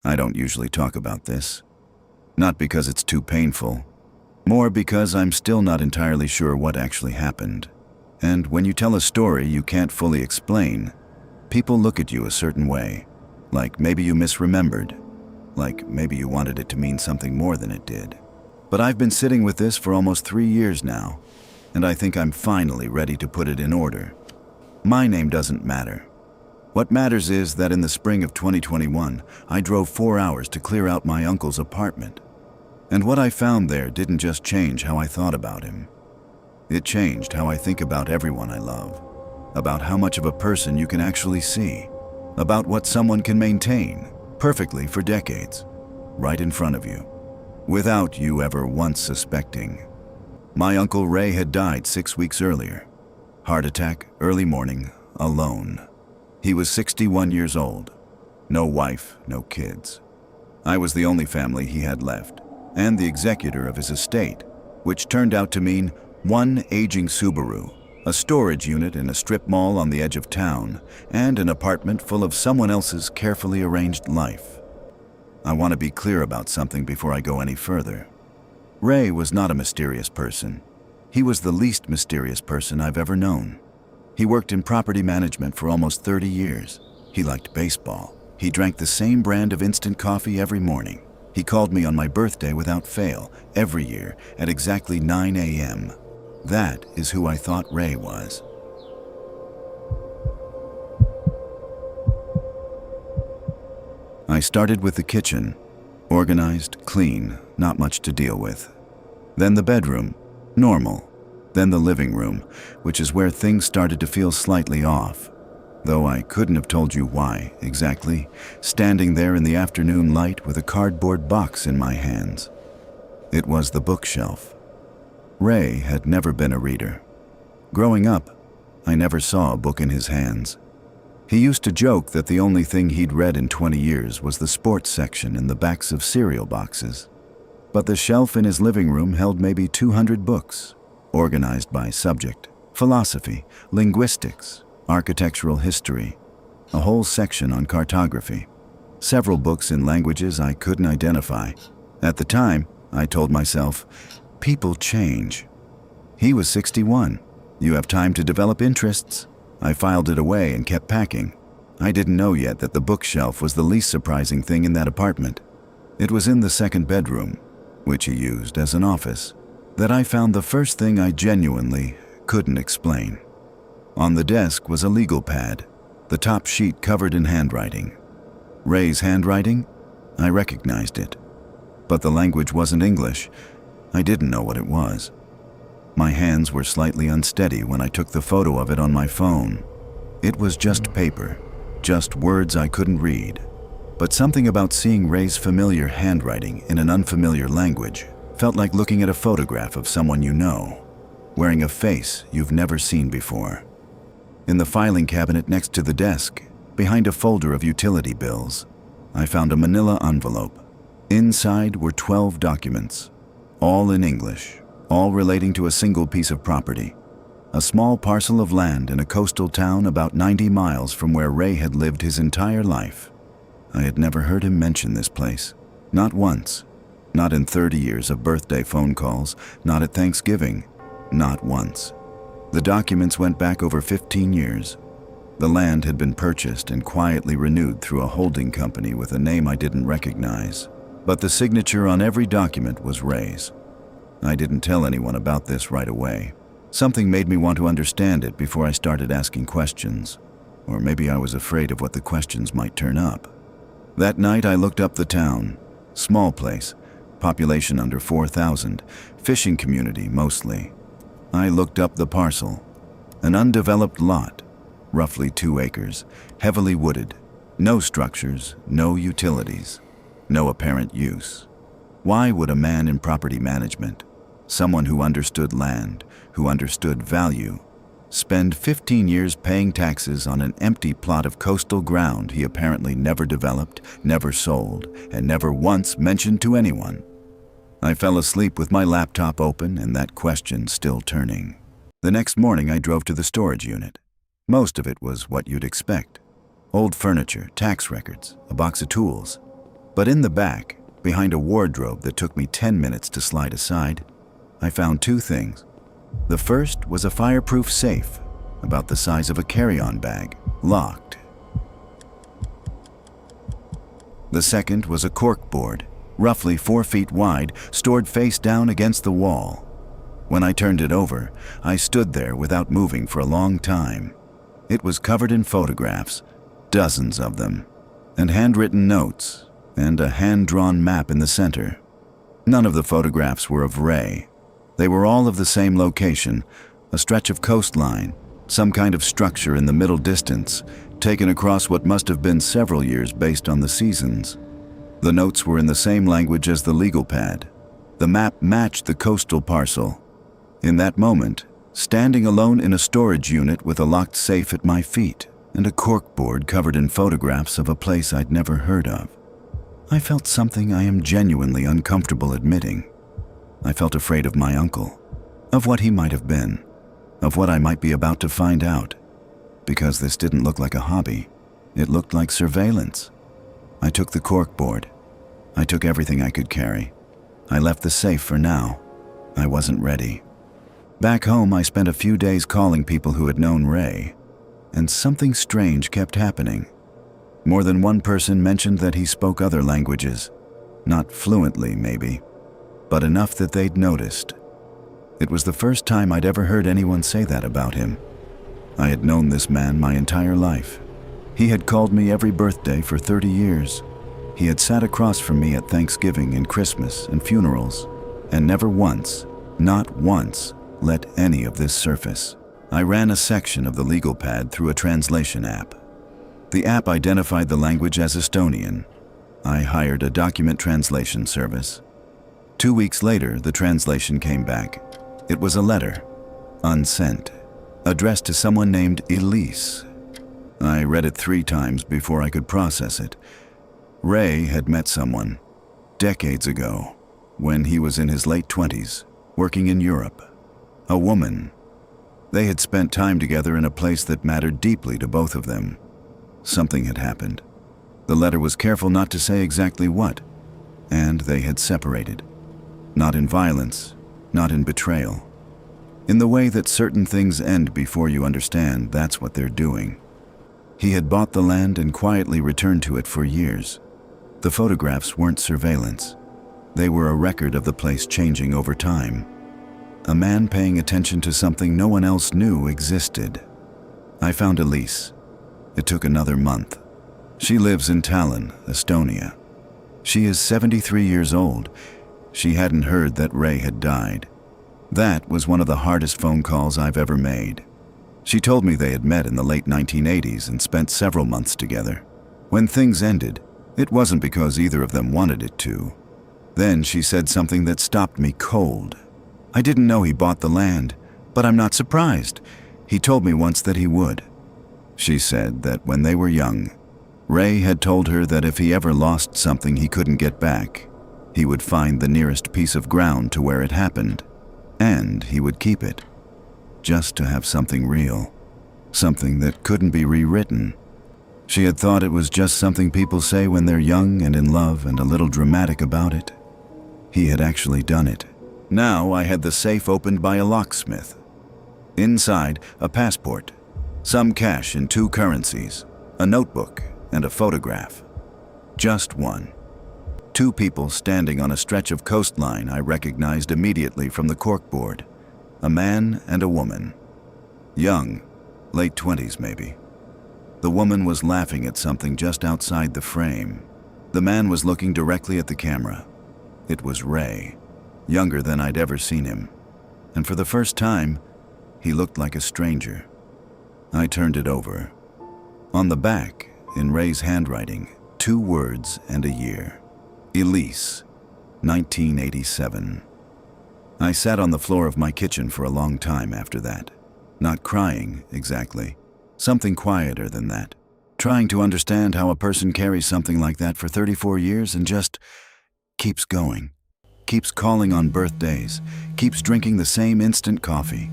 I don't usually talk about this. Not because it's too painful, more because I'm still not entirely sure what actually happened. And when you tell a story you can't fully explain, people look at you a certain way, like maybe you misremembered, like maybe you wanted it to mean something more than it did. But I've been sitting with this for almost 3 years now, and I think I'm finally ready to put it in order. My name doesn't matter. What matters is that in the spring of 2021, I drove 4 hours to clear out my uncle's apartment. And what I found there didn't just change how I thought about him. It changed how I think about everyone I love, about how much of a person you can actually see, about what someone can maintain perfectly for decades, right in front of you, without you ever once suspecting. My Uncle Ray had died 6 weeks earlier. Heart attack, early morning, alone. He was 61 years old. No wife, no kids. I was the only family he had left, and the executor of his estate, which turned out to mean one aging Subaru, a storage unit in a strip mall on the edge of town, and an apartment full of someone else's carefully arranged life. I want to be clear about something before I go any further. Ray was not a mysterious person. He was the least mysterious person I've ever known. He worked in property management for almost 30 years. He liked baseball. He drank the same brand of instant coffee every morning. He called me on my birthday without fail, every year, at exactly 9 a.m. That is who I thought Ray was. I started with the kitchen. Organized, clean, not much to deal with. Then the bedroom, normal. Then the living room, which is where things started to feel slightly off. Though I couldn't have told you why, exactly, standing there in the afternoon light with a cardboard box in my hands. It was the bookshelf. Ray had never been a reader. Growing up, I never saw a book in his hands. He used to joke that the only thing he'd read in 20 years was the sports section in the backs of cereal boxes. But the shelf in his living room held maybe 200 books, organized by subject, philosophy, linguistics, architectural history, a whole section on cartography, several books in languages I couldn't identify. At the time, I told myself, people change. He was 61. You have time to develop interests. I filed it away and kept packing. I didn't know yet that the bookshelf was the least surprising thing in that apartment. It was in the second bedroom, which he used as an office, that I found the first thing I genuinely couldn't explain. On the desk was a legal pad, the top sheet covered in handwriting. Ray's handwriting? I recognized it. But the language wasn't English. I didn't know what it was. My hands were slightly unsteady when I took the photo of it on my phone. It was just paper, just words I couldn't read. But something about seeing Ray's familiar handwriting in an unfamiliar language felt like looking at a photograph of someone you know, wearing a face you've never seen before. In the filing cabinet next to the desk, behind a folder of utility bills, I found a manila envelope. Inside were 12 documents, all in English, all relating to a single piece of property, a small parcel of land in a coastal town about 90 miles from where Ray had lived his entire life. I had never heard him mention this place, not once. Not in 30 years of birthday phone calls, not at Thanksgiving, not once. The documents went back over 15 years. The land had been purchased and quietly renewed through a holding company with a name I didn't recognize. But the signature on every document was Ray's. I didn't tell anyone about this right away. Something made me want to understand it before I started asking questions. Or maybe I was afraid of what the questions might turn up. That night I looked up the town. Small place. Population under 4,000, fishing community mostly. I looked up the parcel. An undeveloped lot, roughly 2 acres, heavily wooded, no structures, no utilities, no apparent use. Why would a man in property management, someone who understood land, who understood value, spend 15 years paying taxes on an empty plot of coastal ground he apparently never developed, never sold, and never once mentioned to anyone? I fell asleep with my laptop open and that question still turning. The next morning I drove to the storage unit. Most of it was what you'd expect. Old furniture, tax records, a box of tools. But in the back, behind a wardrobe that took me 10 minutes to slide aside, I found two things. The first was a fireproof safe, about the size of a carry-on bag, locked. The second was a corkboard, roughly 4 feet wide, stored face down against the wall. When I turned it over, I stood there without moving for a long time. It was covered in photographs, dozens of them, and handwritten notes, and a hand-drawn map in the center. None of the photographs were of Ray. They were all of the same location, a stretch of coastline, some kind of structure in the middle distance, taken across what must have been several years based on the seasons. The notes were in the same language as the legal pad. The map matched the coastal parcel. In that moment, standing alone in a storage unit with a locked safe at my feet and a corkboard covered in photographs of a place I'd never heard of, I felt something I am genuinely uncomfortable admitting. I felt afraid of my uncle, of what he might have been, of what I might be about to find out. Because this didn't look like a hobby, it looked like surveillance. I took the corkboard. I took everything I could carry. I left the safe for now. I wasn't ready. Back home, I spent a few days calling people who had known Ray, and something strange kept happening. More than one person mentioned that he spoke other languages. Not fluently, maybe, but enough that they'd noticed. It was the first time I'd ever heard anyone say that about him. I had known this man my entire life. He had called me every birthday for 30 years. He had sat across from me at Thanksgiving and Christmas and funerals, and never once, not once, let any of this surface. I ran a section of the legal pad through a translation app. The app identified the language as Estonian. I hired a document translation service. 2 weeks later, the translation came back. It was a letter, unsent, addressed to someone named Elise. I read it 3 times before I could process it. Ray had met someone, decades ago, when he was in his late 20s, working in Europe. A woman. They had spent time together in a place that mattered deeply to both of them. Something had happened. The letter was careful not to say exactly what, and they had separated. Not in violence, not in betrayal. In the way that certain things end before you understand that's what they're doing. He had bought the land and quietly returned to it for years. The photographs weren't surveillance. They were a record of the place changing over time. A man paying attention to something no one else knew existed. I found Elise. It took another month. She lives in Tallinn, Estonia. She is 73 years old. She hadn't heard that Ray had died. That was one of the hardest phone calls I've ever made. She told me they had met in the late 1980s and spent several months together. When things ended, it wasn't because either of them wanted it to. Then she said something that stopped me cold. I didn't know he bought the land, but I'm not surprised. He told me once that he would. She said that when they were young, Ray had told her that if he ever lost something he couldn't get back, he would find the nearest piece of ground to where it happened, and he would keep it, just to have something real, something that couldn't be rewritten. She had thought it was just something people say when they're young and in love and a little dramatic about it. He had actually done it. Now I had the safe opened by a locksmith. Inside, a passport, some cash in 2 currencies, a notebook, and a photograph. Just one. 2 people standing on a stretch of coastline I recognized immediately from the corkboard. A man and a woman. Young, late 20s maybe. The woman was laughing at something just outside the frame. The man was looking directly at the camera. It was Ray, younger than I'd ever seen him. And for the first time, he looked like a stranger. I turned it over. On the back, in Ray's handwriting, 2 words and a year. Elise, 1987. I sat on the floor of my kitchen for a long time after that. Not crying, exactly. Something quieter than that. Trying to understand how a person carries something like that for 34 years and just keeps going. Keeps calling on birthdays. Keeps drinking the same instant coffee.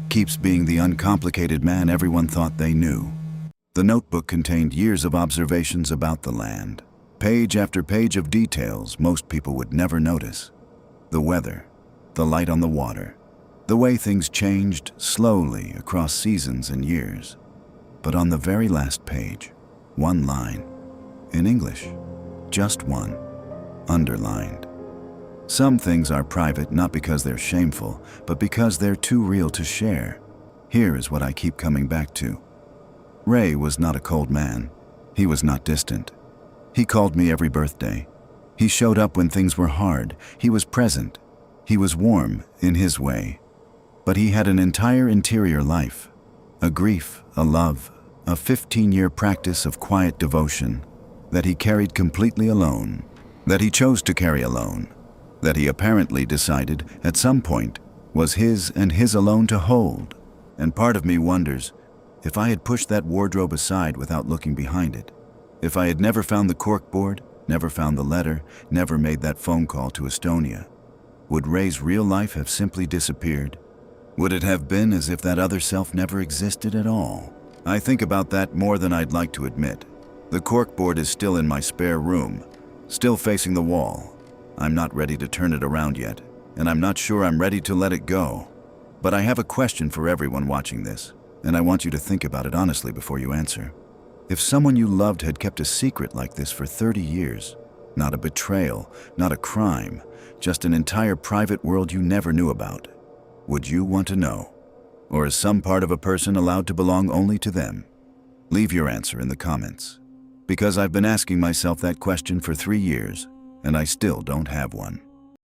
Keeps being the uncomplicated man everyone thought they knew. The notebook contained years of observations about the land. Page after page of details most people would never notice. The weather, the light on the water, the way things changed slowly across seasons and years. But on the very last page, one line, in English, just one, underlined. Some things are private not because they're shameful, but because they're too real to share. Here is what I keep coming back to. Ray was not a cold man. He was not distant. He called me every birthday. He showed up when things were hard. He was present. He was warm in his way. But he had an entire interior life. A grief, a love, a 15-year practice of quiet devotion that he carried completely alone, that he chose to carry alone, that he apparently decided at some point was his and his alone to hold. And part of me wonders if I had pushed that wardrobe aside without looking behind it, if I had never found the corkboard, never found the letter, never made that phone call to Estonia, would Ray's real life have simply disappeared? Would it have been as if that other self never existed at all? I think about that more than I'd like to admit. The corkboard is still in my spare room, still facing the wall. I'm not ready to turn it around yet, and I'm not sure I'm ready to let it go. But I have a question for everyone watching this, and I want you to think about it honestly before you answer. If someone you loved had kept a secret like this for 30 years, not a betrayal, not a crime, just an entire private world you never knew about, would you want to know? Or is some part of a person allowed to belong only to them? Leave your answer in the comments. Because I've been asking myself that question for 3 years, and I still don't have one.